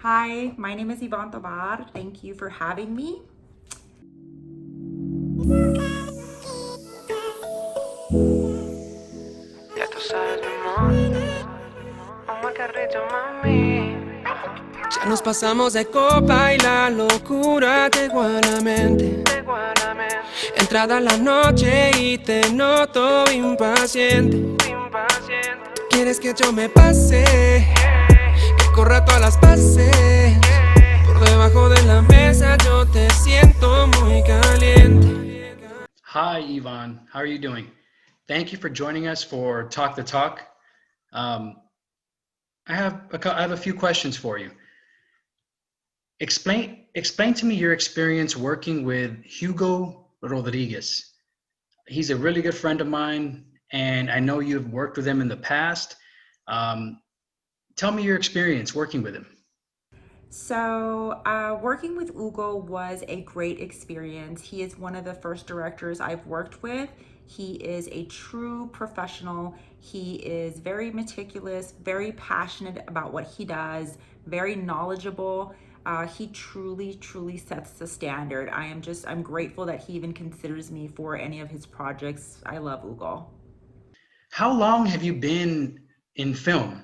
Hi, my name is Yvonne Tovar. Thank you for having me. Ya tú sabes, mi amor. Omar Carrillo, mami. Ya nos pasamos de copa y la locura te a la mente. Entrada la noche y te noto impaciente. Quieres que yo me pase, que corra todas las pases. Por debajo de la mesa yo te siento muy caliente. Hi, Yvonne. How are you doing? Thank you for joining us for Talk the Talk. Um, I have a few questions for you. Explain to me your experience working with Hugo Rodriguez. He's a really good friend of mine, and I know you've worked with him in the past. Um, Tell me your experience working with him. Working with Hugo was a great experience. He is one of the first directors I've worked with. He is a true professional. He is very meticulous, very passionate about what he does, very knowledgeable. He truly sets the standard. I'm grateful that he even considers me for any of his projects. I love Hugo. How long have you been in film?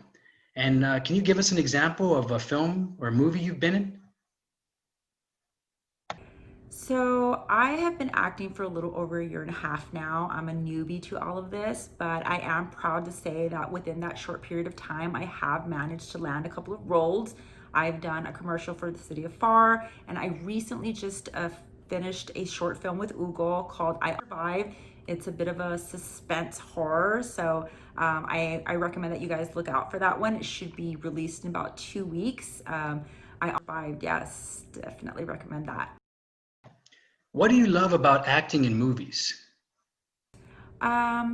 And can you give us an example of a film or a movie you've been in? So I have been acting for a little over a year and a half now. I'm a newbie to all of this, but I am proud to say that within that short period of time, I have managed to land a couple of roles. I've done a commercial for the city of FAR, and I recently just finished a short film with Google called I Survive. It's a bit of a suspense horror, so I recommend that you guys look out for that one. It should be released in about 2 weeks. I Survived, yes, definitely recommend that. What do you love about acting in movies?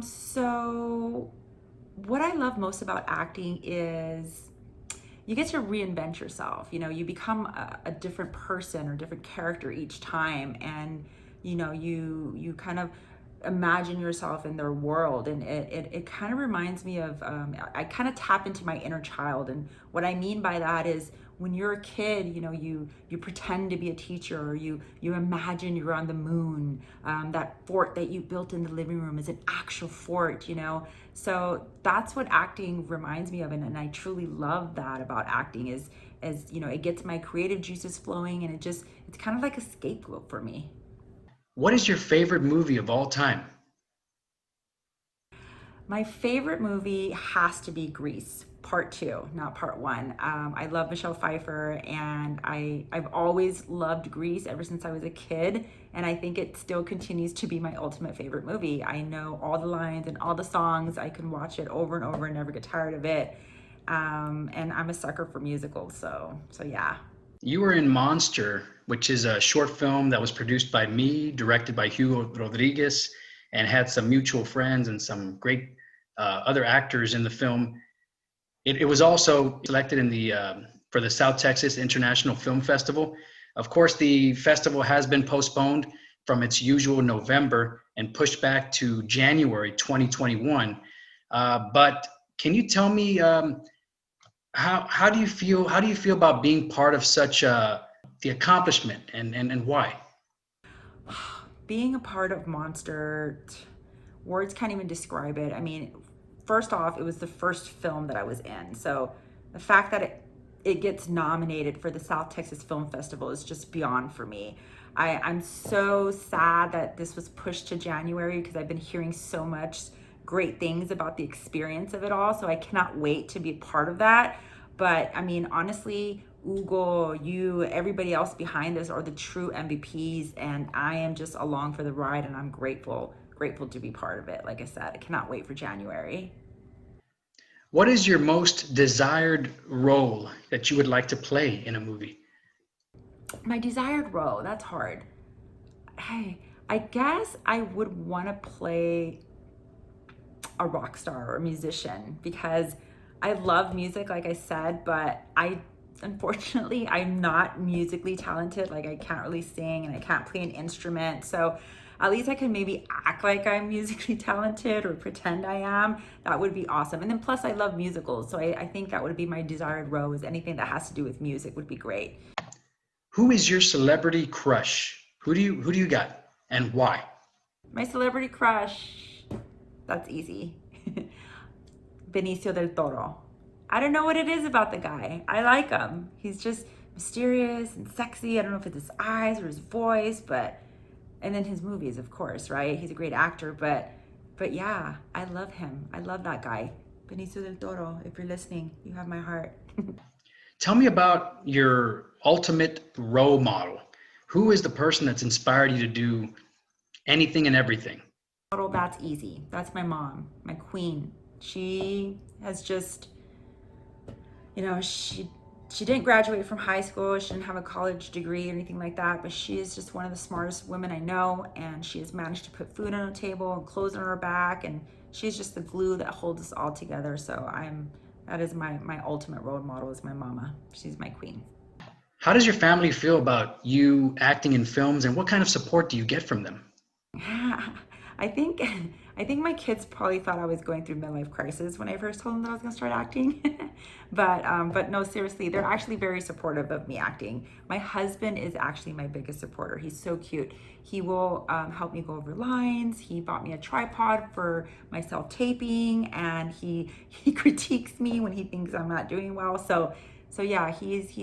So what I love most about acting is you get to reinvent yourself. You know, you become a different person or different character each time, and you kind of imagine yourself in their world, and it kind of reminds me of I kind of tap into my inner child. And what I mean by that is when you're a kid, you pretend to be a teacher, or you imagine you're on the moon. That fort that you built in the living room is an actual fort, so that's what acting reminds me of, and I truly love that about acting is as it gets my creative juices flowing, and it's kind of like a scapegoat for me. What is your favorite movie of all time? My favorite movie has to be Grease, part two, not part one. I love Michelle Pfeiffer, and I've always loved Grease ever since I was a kid, and I think it still continues to be my ultimate favorite movie. I know all the lines and all the songs. I can watch it over and over and never get tired of it. And I'm a sucker for musicals, so yeah. You were in Monster, which is a short film that was produced by me, directed by Hugo Rodriguez, and had some mutual friends and some great other actors in the film. It was also selected in the for the South Texas International Film Festival. Of course, the festival has been postponed from its usual November and pushed back to January 2021. But can you tell me how do you feel? How do you feel about being part of such the accomplishment, and why? Being a part of Monster, words can't even describe it. I mean, first off, it was the first film that I was in. So the fact that it gets nominated for the South Texas Film Festival is just beyond for me. I'm so sad that this was pushed to January because I've been hearing so much great things about the experience of it all. So I cannot wait to be a part of that. But I mean, honestly, Ugo, you, everybody else behind this are the true MVPs, and I am just along for the ride, and I'm grateful to be part of it. Like I said, I cannot wait for January. What is your most desired role that you would like to play in a movie? My desired role, that's hard. Hey, I guess I would want to play a rock star or a musician because I love music, like I said, but I'm not musically talented. Like I can't really sing and I can't play an instrument. So at least I can maybe act like I'm musically talented or pretend I am. That would be awesome. And then plus I love musicals. So I think that would be my desired role, is anything that has to do with music would be great. Who is your celebrity crush? Who do you got and why? My celebrity crush, that's easy. Benicio del Toro. I don't know what it is about the guy. I like him. He's just mysterious and sexy. I don't know if it's his eyes or his voice, but and then his movies, of course, right? He's a great actor, but yeah, I love him. I love that guy. Benicio del Toro, if you're listening, you have my heart. Tell me about your ultimate role model. Who is the person that's inspired you to do anything and everything? Model, that's easy. That's my mom, my queen. She has just, she didn't graduate from high school. She didn't have a college degree or anything like that, but she is just one of the smartest women I know, and she has managed to put food on her table and clothes on her back, and she's just the glue that holds us all together. So that is my ultimate role model, is my mama. She's my queen. How does your family feel about you acting in films, and what kind of support do you get from them? I think I think my kids probably thought I was going through midlife crisis when I first told them that I was going to start acting. But no, seriously, they're actually very supportive of me acting. My husband is actually my biggest supporter. He's so cute. He will help me go over lines. He bought me a tripod for my self-taping, and he critiques me when he thinks I'm not doing well. So yeah, he's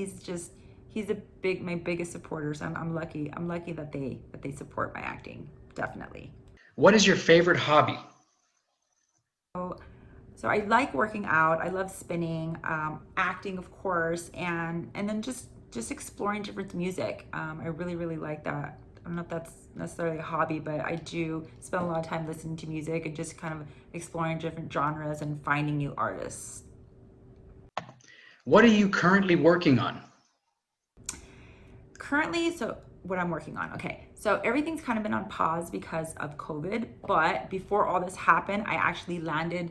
my biggest supporter. So I'm lucky. I'm lucky that they support my acting. Definitely. What is your favorite hobby? So I like working out. I love spinning, acting, of course, and then just exploring different music. I really like that. I don't know if that's necessarily a hobby, but I do spend a lot of time listening to music and just kind of exploring different genres and finding new artists. What are you currently working on? Currently, so what I'm working on. Okay, so everything's kind of been on pause because of COVID, but before all this happened, I actually landed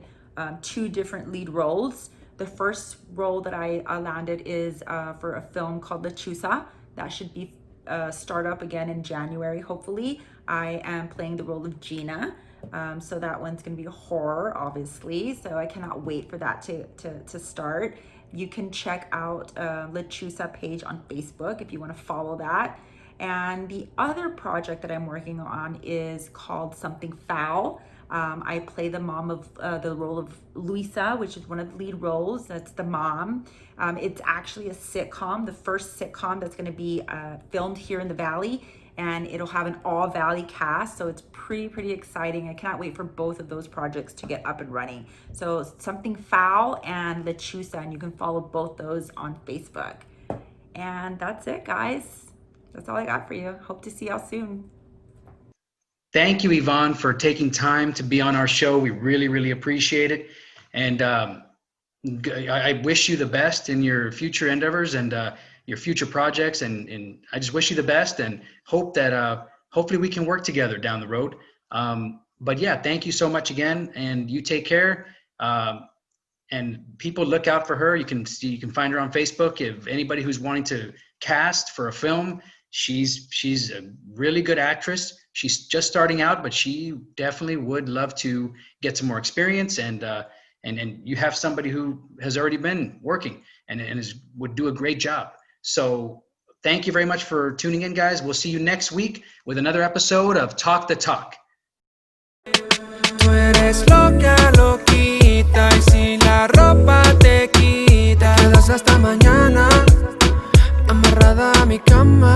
2 different lead roles. The first role that I landed is for a film called Lechuza. That should be start up again in January, hopefully. I am playing the role of Gina. So that one's gonna be a horror, obviously. So I cannot wait for that to start. You can check out Lechuza page on Facebook if you want to follow that. And the other project that I'm working on is called Something Foul. I play the mom of the role of Luisa, which is one of the lead roles. That's the mom. It's actually a sitcom, the first sitcom that's going to be filmed here in the Valley, and it'll have an all Valley cast. So it's pretty exciting. I cannot wait for both of those projects to get up and running. So Something Foul and Lechuza, and you can follow both those on Facebook. And that's it, guys. That's all I got for you. Hope to see y'all soon. Thank you, Yvonne, for taking time to be on our show. We really appreciate it. And I wish you the best in your future endeavors and your future projects. And I just wish you the best and hope that hopefully we can work together down the road. But yeah, thank you so much again. And you take care. And people look out for her. You can find her on Facebook. If anybody who's wanting to cast for a film, she's a really good actress. She's just starting out, but she definitely would love to get some more experience. And you have somebody who has already been working and would do a great job. So thank you very much for tuning in, guys. We'll see you next week with another episode of Talk the Talk. Tú eres loca, loquita, y si la ropa te quita, te quedas hasta mañana, amarrada a mi cama.